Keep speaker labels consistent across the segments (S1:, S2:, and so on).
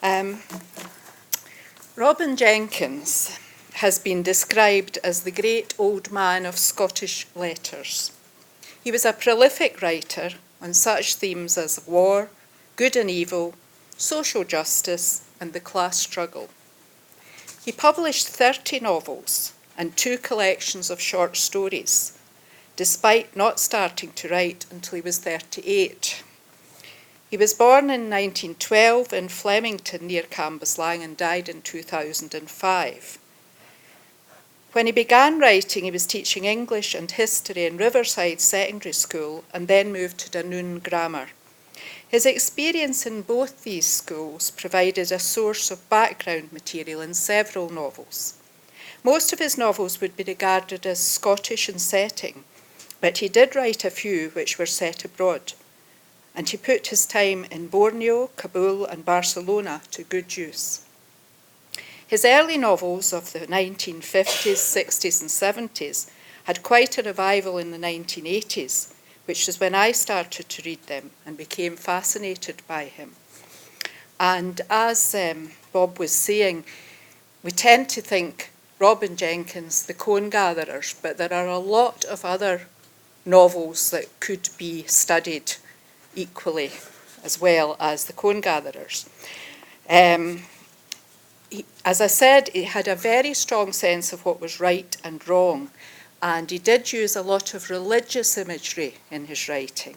S1: Um, Robin Jenkins has been described as the great old man of Scottish letters. He was a prolific writer on such themes as war, good and evil, social justice, and the class struggle. He published 30 novels and 2 collections of short stories, despite not starting to write until he was 38. He was born in 1912 in Flemington near Cambuslang and died in 2005. When he began writing, he was teaching English and history in Riverside Secondary School and then moved to Dunoon Grammar. His experience in both these schools provided a source of background material in several novels. Most of his novels would be regarded as Scottish in setting, but he did write a few which were set abroad, and he put his time in Borneo, Kabul, and Barcelona to good use. His early novels of the 1950s, 60s, and 70s had quite a revival in the 1980s, which is when I started to read them and became fascinated by him. And as Bob was saying, we tend to think Robin Jenkins, the Cone Gatherers, but there are a lot of other novels that could be studied equally as well as the Cone Gatherers. As I said, he had a very strong sense of what was right and wrong, and he did use a lot of religious imagery in his writing.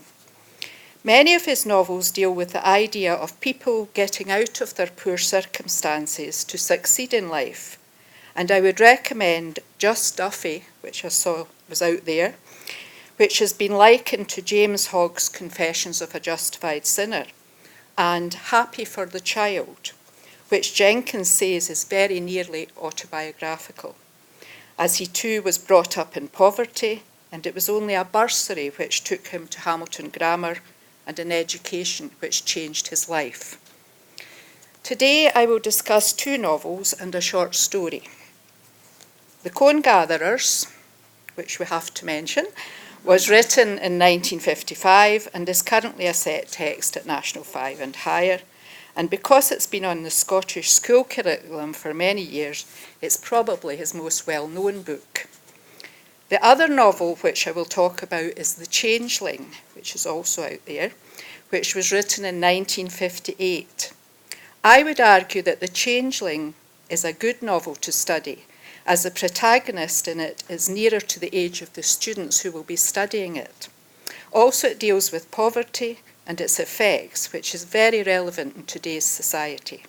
S1: Many of his novels deal with the idea of people getting out of their poor circumstances to succeed in life, and I would recommend Just Duffy, which I saw was out there, which has been likened to James Hogg's Confessions of a Justified Sinner, and Happy for the Child, which Jenkins says is very nearly autobiographical, as he too was brought up in poverty, and it was only a bursary which took him to Hamilton Grammar and an education which changed his life. Today I will discuss 2 novels and a short story. The Cone Gatherers, which we have to mention, was written in 1955 and is currently a set text at National 5 and higher. And because it's been on the Scottish school curriculum for many years, it's probably his most well-known book. The other novel which I will talk about is The Changeling, which is also out there, which was written in 1958. I would argue that The Changeling is a good novel to study, as the protagonist in it is nearer to the age of the students who will be studying it. Also, it deals with poverty and its effects, which is very relevant in today's society.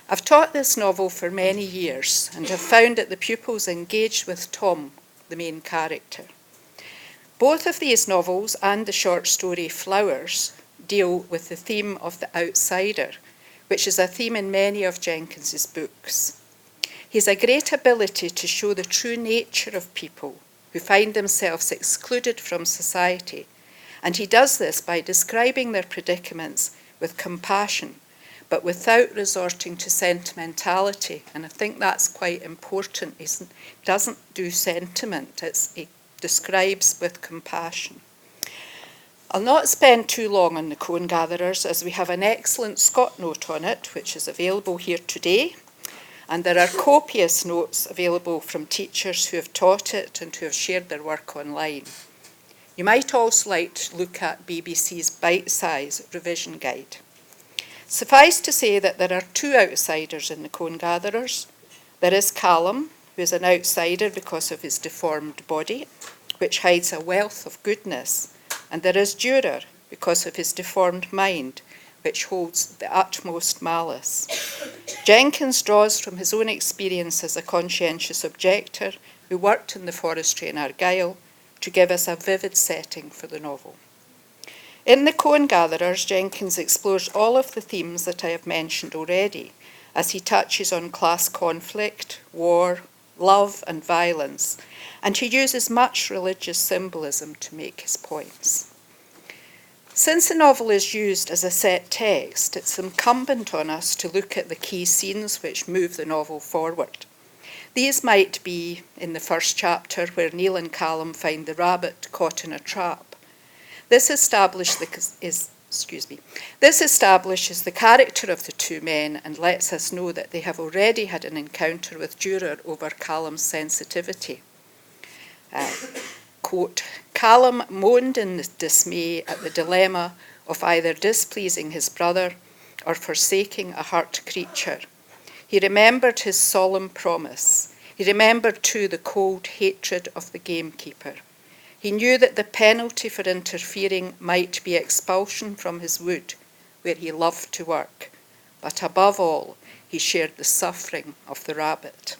S1: I've taught this novel for many years and have found that the pupils engaged with Tom, the main character. Both of these novels and the short story Flowers deal with the theme of the outsider, which is a theme in many of Jenkins's books. He has a great ability to show the true nature of people who find themselves excluded from society, and he does this by describing their predicaments with compassion, but without resorting to sentimentality. And I think that's quite important. He doesn't do sentiment, he describes with compassion. I'll not spend too long on the Cone Gatherers, as we have an excellent Scott note on it, which is available here today. And there are copious notes available from teachers who have taught it and who have shared their work online. You might also like to look at BBC's bite-size revision guide. Suffice to say that there are 2 outsiders in the Cone Gatherers. There is Callum, who is an outsider because of his deformed body, which hides a wealth of goodness. And there is Durer, because of his deformed mind, which holds the utmost malice. Jenkins draws from his own experience as a conscientious objector who worked in the forestry in Argyll to give us a vivid setting for the novel. In The Cone Gatherers, Jenkins explores all of the themes that I have mentioned already, as he touches on class conflict, war, love, and violence, and he uses much religious symbolism to make his points. Since the novel is used as a set text, it's incumbent on us to look at the key scenes which move the novel forward. These might be in the first chapter, where Neil and Callum find the rabbit caught in a trap. This establishes This establishes the character of the two men and lets us know that they have already had an encounter with Durer over Callum's sensitivity. Quote, Callum moaned in dismay at the dilemma of either displeasing his brother or forsaking a hurt creature. He remembered his solemn promise. He remembered too the cold hatred of the gamekeeper. He knew that the penalty for interfering might be expulsion from his wood, where he loved to work. But above all, he shared the suffering of the rabbit.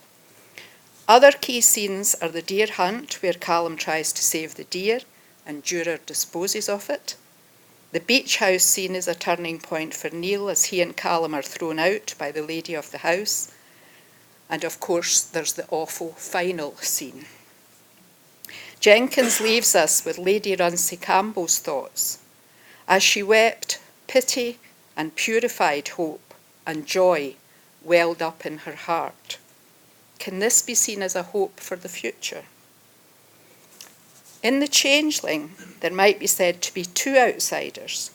S1: Other key scenes are the deer hunt, where Callum tries to save the deer and Durer disposes of it. The beach house scene is a turning point for Neil as he and Callum are thrown out by the lady of the house. And of course, there's the awful final scene. Jenkins leaves us with Lady Runcie Campbell's thoughts. As she wept, pity and purified hope and joy welled up in her heart. Can this be seen as a hope for the future? In the Changeling, there might be said to be two outsiders.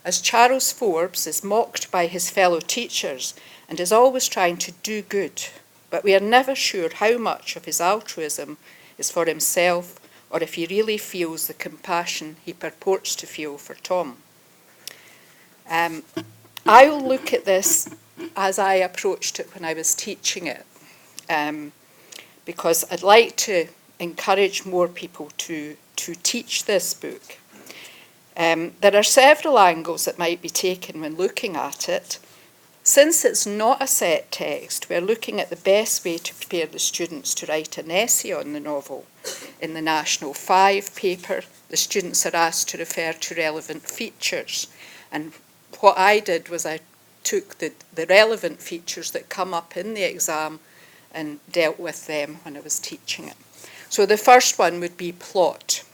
S1: As Charles Forbes is mocked by his fellow teachers and is always trying to do good, but we are never sure how much of his altruism is for himself or if he really feels the compassion he purports to feel for Tom. I'll look at this as I approached it when I was teaching it, because I'd like to encourage more people to teach this book. There are several angles that might be taken when looking at it. Since it's not a set text, we're looking at the best way to prepare the students to write an essay on the novel. In the National 5 paper, the students are asked to refer to relevant features. And what I did was I took the relevant features that come up in the exam and dealt with them when I was teaching it. So the first one would be plot.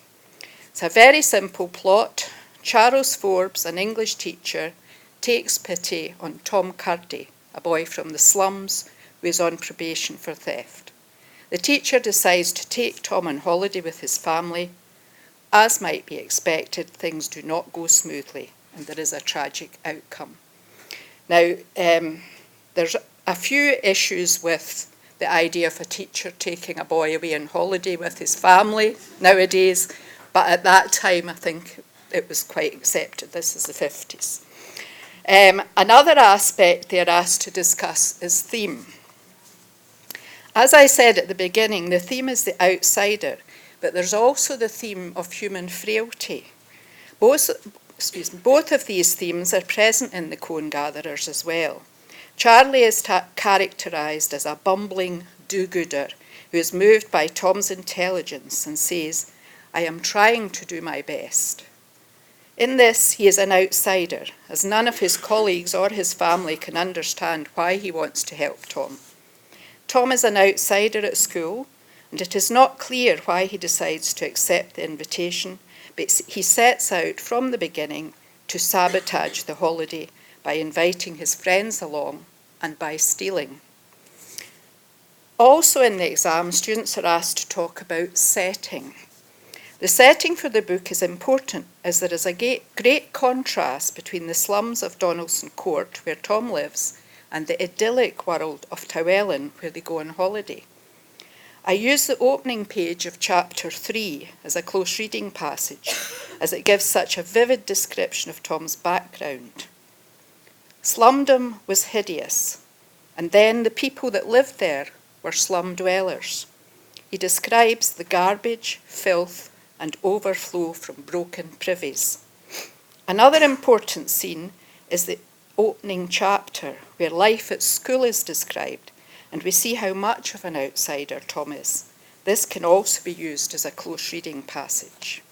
S1: It's a very simple plot. Charles Forbes, an English teacher, takes pity on Tom Curdie, a boy from the slums who is on probation for theft. The teacher decides to take Tom on holiday with his family. As might be expected, things do not go smoothly, and there is a tragic outcome. Now, there's a few issues with the idea of a teacher taking a boy away on holiday with his family nowadays, but at that time I think it was quite accepted. This is the 50s. Another aspect they're asked to discuss is theme. As I said at the beginning, the theme is the outsider, but there's also the theme of human frailty. Both of these themes are present in the Cone Gatherers as well. Charlie is characterised as a bumbling do-gooder who is moved by Tom's intelligence and says, "I am trying to do my best." In this, he is an outsider, as none of his colleagues or his family can understand why he wants to help Tom. Tom is an outsider at school, and it is not clear why he decides to accept the invitation, but he sets out from the beginning to sabotage the holiday by inviting his friends along and by stealing. Also in the exam, students are asked to talk about setting. The setting for the book is important as there is a great contrast between the slums of Donaldson Court, where Tom lives, and the idyllic world of Tywelyn, where they go on holiday. I use the opening page of chapter 3 as a close reading passage, as it gives such a vivid description of Tom's background. Slumdom was hideous, and then the people that lived there were slum dwellers. He describes the garbage, filth, and overflow from broken privies. Another important scene is the opening chapter, where life at school is described, and we see how much of an outsider Tom is. This can also be used as a close reading passage.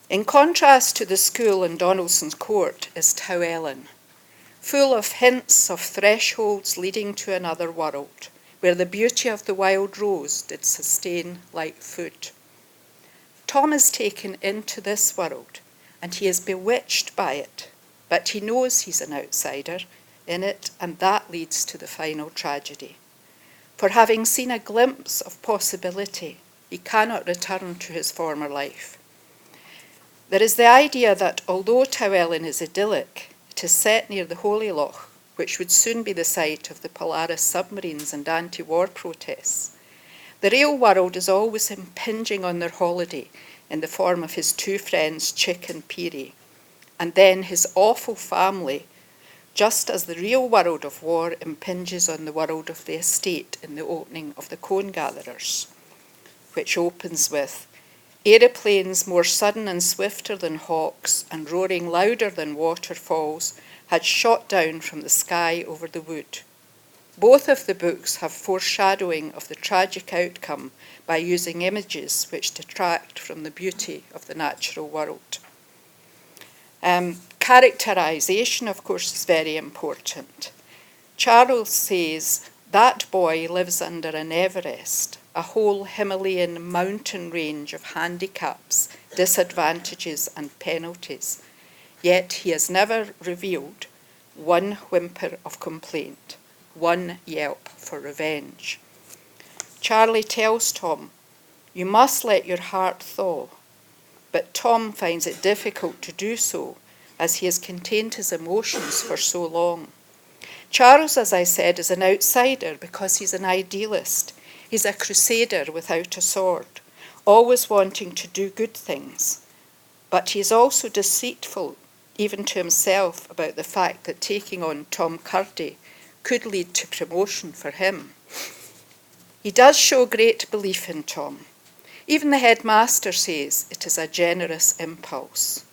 S1: In contrast to the school in Donaldson's Court is Tywelyn, full of hints of thresholds leading to another world, where the beauty of the wild rose did sustain like food. Tom is taken into this world, and he is bewitched by it, but he knows he's an outsider in it, and that leads to the final tragedy. For having seen a glimpse of possibility, he cannot return to his former life. There is the idea that although Tywelyn is idyllic, it is set near the Holy Loch, which would soon be the site of the Polaris submarines and anti-war protests. The real world is always impinging on their holiday in the form of his two friends, Chick and Peary, and then his awful family, just as the real world of war impinges on the world of the estate in the opening of The Cone Gatherers, which opens with aeroplanes more sudden and swifter than hawks and roaring louder than waterfalls had shot down from the sky over the wood. Both of the books have foreshadowing of the tragic outcome by using images which detract from the beauty of the natural world. Characterisation, of course, is very important. Charles says, that boy lives under an Everest, a whole Himalayan mountain range of handicaps, disadvantages and penalties, yet he has never revealed one whimper of complaint, one yelp for revenge. Charlie tells Tom, you must let your heart thaw, but Tom finds it difficult to do so as he has contained his emotions for so long. Charles, as I said, is an outsider because he's an idealist. He's a crusader without a sword, always wanting to do good things. But he's also deceitful, even to himself, about the fact that taking on Tom Curdie could lead to promotion for him. He does show great belief in Tom. Even the headmaster says it is a generous impulse.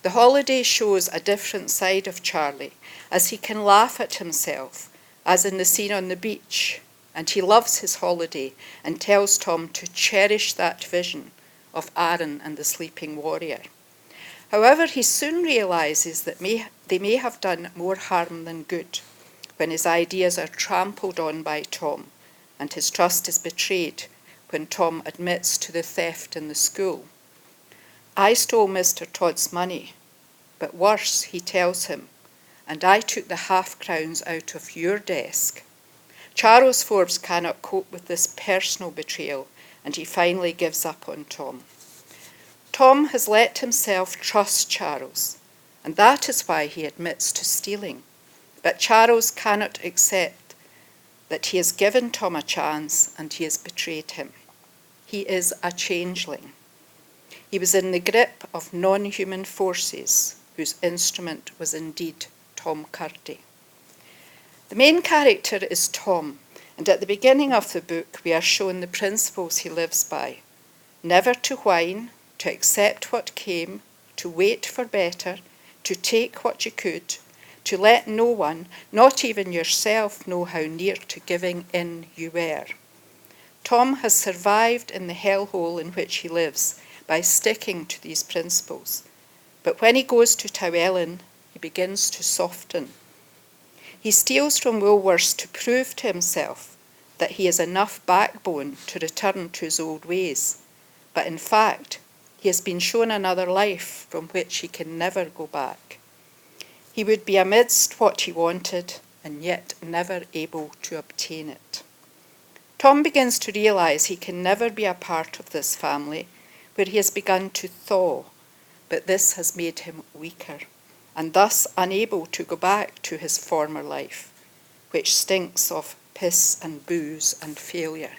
S1: The holiday shows a different side of Charlie, as he can laugh at himself, as in the scene on the beach, and he loves his holiday and tells Tom to cherish that vision of Arryn and the sleeping warrior. However, he soon realises that they may have done more harm than good when his ideas are trampled on by Tom and his trust is betrayed when Tom admits to the theft in the school. I stole Mr. Todd's money, but worse, he tells him, and I took the half-crowns out of your desk. Charles Forbes cannot cope with this personal betrayal, and he finally gives up on Tom. Tom has let himself trust Charles, and that is why he admits to stealing. But Charles cannot accept that he has given Tom a chance and he has betrayed him. He is a changeling. He was in the grip of non-human forces, whose instrument was indeed Tom Curdie. The main character is Tom, and at the beginning of the book we are shown the principles he lives by. Never to whine, to accept what came, to wait for better, to take what you could, to let no one, not even yourself, know how near to giving in you were. Tom has survived in the hellhole in which he lives by sticking to these principles. But when he goes to Tywelyn, he begins to soften. He steals from Woolworths to prove to himself that he has enough backbone to return to his old ways. But in fact, he has been shown another life from which he can never go back. He would be amidst what he wanted and yet never able to obtain it. Tom begins to realise he can never be a part of this family where he has begun to thaw, but this has made him weaker and thus unable to go back to his former life, which stinks of piss and booze and failure.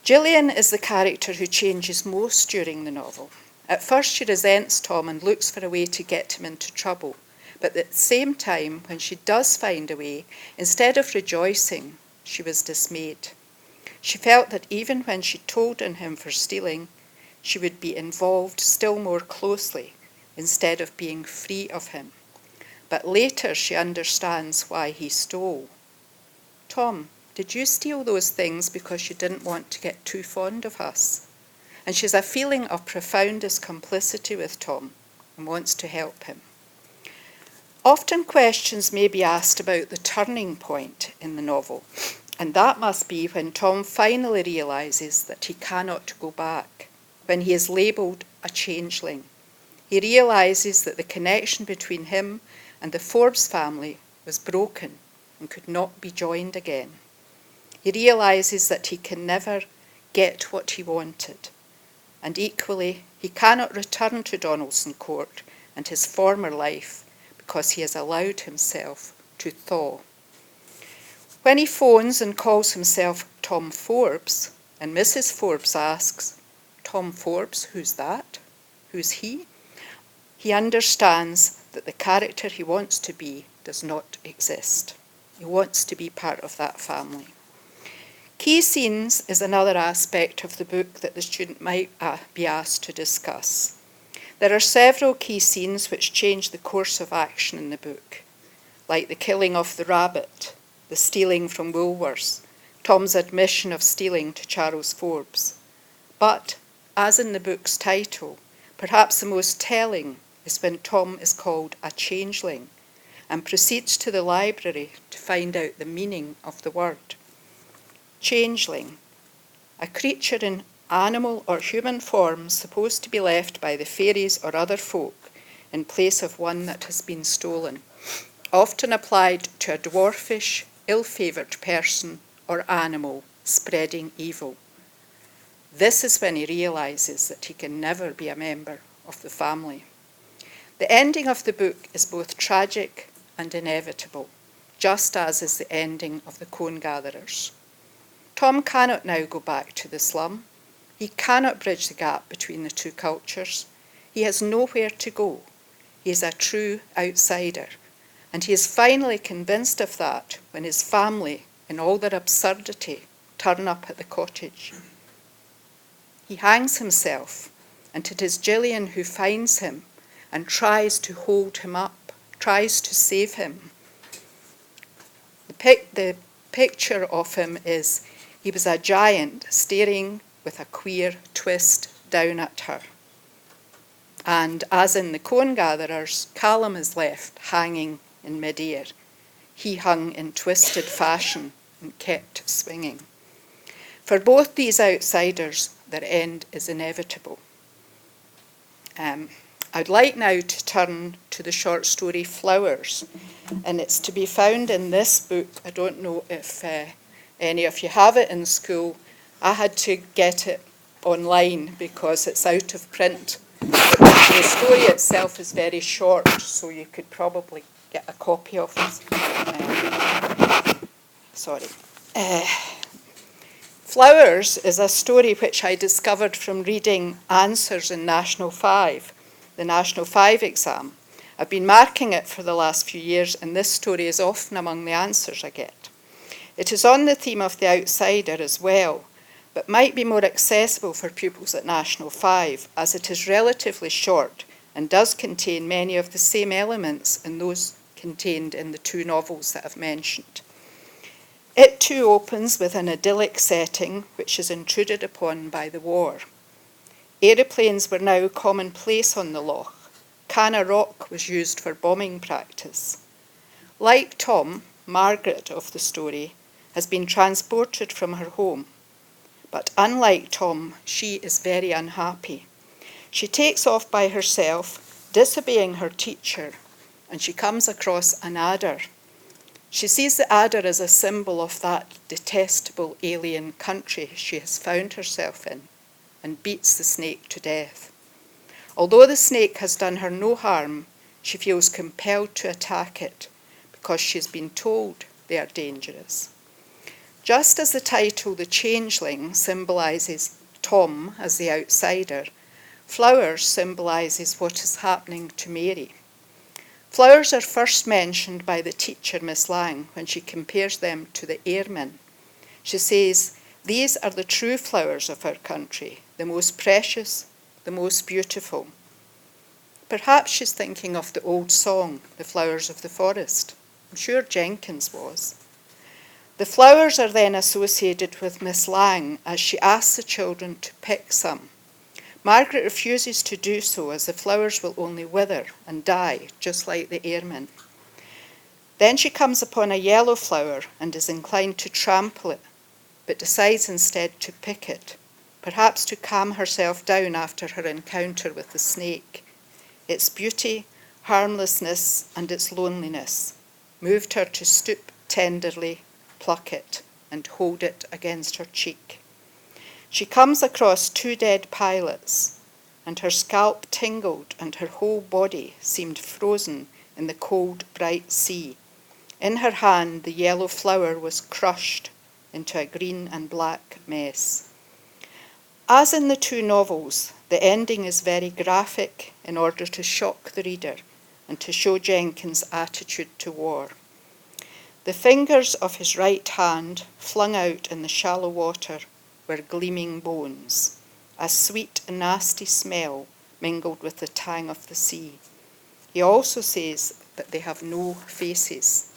S1: Gillian is the character who changes most during the novel. At first she resents Tom and looks for a way to get him into trouble, but at the same time, when she does find a way, instead of rejoicing, she was dismayed. She felt that even when she told on him for stealing, she would be involved still more closely instead of being free of him. But later she understands why he stole. Tom, did you steal those things because you didn't want to get too fond of us? And she has a feeling of profoundest complicity with Tom and wants to help him. Often questions may be asked about the turning point in the novel, and that must be when Tom finally realises that he cannot go back, when he is labelled a changeling. He realises that the connection between him and the Forbes family was broken and could not be joined again. He realises that he can never get what he wanted, and equally he cannot return to Donaldson Court and his former life because he has allowed himself to thaw. When he phones and calls himself Tom Forbes, and Mrs. Forbes asks, "Tom Forbes, who's that? Who's he?" he understands that the character he wants to be does not exist. He wants to be part of that family. Key scenes is another aspect of the book that the student might be asked to discuss. There are several key scenes which change the course of action in the book, like the killing of the rabbit, the stealing from Woolworths, Tom's admission of stealing to Charles Forbes. But, as in the book's title, perhaps the most telling is when Tom is called a changeling and proceeds to the library to find out the meaning of the word. Changeling, a creature in animal or human form supposed to be left by the fairies or other folk in place of one that has been stolen, often applied to a dwarfish, ill-favoured person or animal spreading evil. This is when he realises that he can never be a member of the family. The ending of the book is both tragic and inevitable, just as is the ending of the Cone Gatherers. Tom cannot now go back to the slum. He cannot bridge the gap between the two cultures. He has nowhere to go. He is a true outsider, and he is finally convinced of that when his family, in all their absurdity, turn up at the cottage. He hangs himself, and it is Gillian who finds him and tries to hold him up, tries to save him. The picture of him is he was a giant staring with a queer twist down at her. And as in the Cone Gatherers, Callum is left hanging in midair. He hung in twisted fashion and kept swinging. For both these outsiders, their end is inevitable. I'd like now to turn to the short story Flowers, and it's to be found in this book. I don't know if any of you have it in school. I had to get it online because it's out of print. The story itself is very short, so you could probably get a copy of it. Flowers is a story which I discovered from reading answers in National 5, the National 5 exam. I've been marking it for the last few years, and this story is often among the answers I get. It is on the theme of the outsider as well, but might be more accessible for pupils at National 5, as it is relatively short and does contain many of the same elements in those contained in the two novels that I've mentioned. It too opens with an idyllic setting which is intruded upon by the war. Aeroplanes were now commonplace on the loch. Canna Rock was used for bombing practice. Like Tom, Margaret of the story has been transported from her home. But unlike Tom, she is very unhappy. She takes off by herself, disobeying her teacher, and she comes across an adder. She sees the adder as a symbol of that detestable alien country she has found herself in, and beats the snake to death. Although the snake has done her no harm, she feels compelled to attack it because she has been told they are dangerous. Just as the title, The Changeling, symbolises Tom as the outsider, Flowers symbolises what is happening to Mary. Flowers are first mentioned by the teacher, Miss Lang, when she compares them to the airmen. She says, "These are the true flowers of our country, the most precious, the most beautiful." Perhaps she's thinking of the old song, The Flowers of the Forest. I'm sure Jenkins was. The flowers are then associated with Miss Lang as she asks the children to pick some. Margaret refuses to do so as the flowers will only wither and die, just like the airmen. Then she comes upon a yellow flower and is inclined to trample it, but decides instead to pick it, perhaps to calm herself down after her encounter with the snake. Its beauty, harmlessness, and its loneliness moved her to stoop tenderly, pluck it, and hold it against her cheek. She comes across 2 dead pilots, and her scalp tingled and her whole body seemed frozen in the cold, bright sea. In her hand, the yellow flower was crushed into a green and black mess. As in the 2 novels, the ending is very graphic in order to shock the reader and to show Jenkins' attitude to war. The fingers of his right hand, flung out in the shallow water, were gleaming bones. A sweet and nasty smell mingled with the tang of the sea. He also says that they have no faces.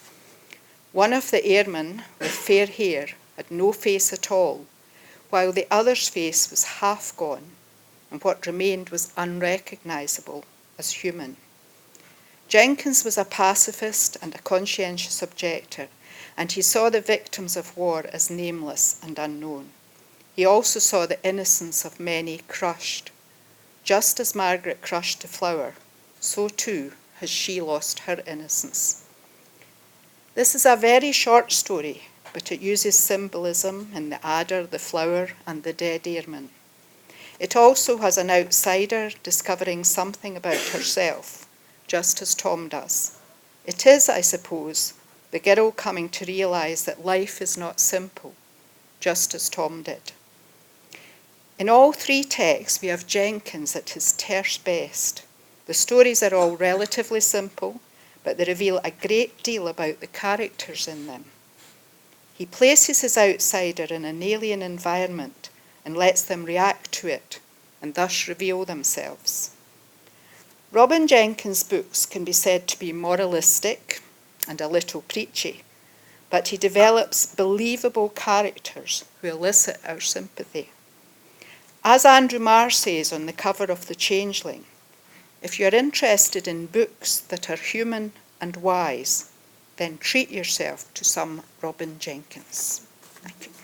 S1: One of the airmen with fair hair had no face at all, while the other's face was half gone, and what remained was unrecognisable as human. Jenkins was a pacifist and a conscientious objector, and he saw the victims of war as nameless and unknown. He also saw the innocence of many crushed. Just as Margaret crushed the flower, so too has she lost her innocence. This is a very short story, but it uses symbolism in the adder, the flower, and the dead airman. It also has an outsider discovering something about herself, just as Tom does. It is, I suppose, the girl coming to realise that life is not simple, just as Tom did. In all 3 texts, we have Jenkins at his terse best. The stories are all relatively simple, but they reveal a great deal about the characters in them. He places his outsider in an alien environment and lets them react to it, and thus reveal themselves. Robin Jenkins' books can be said to be moralistic and a little preachy, but he develops believable characters who elicit our sympathy. As Andrew Marr says on the cover of The Changeling, if you're interested in books that are human and wise, then treat yourself to some Robin Jenkins. Thank you.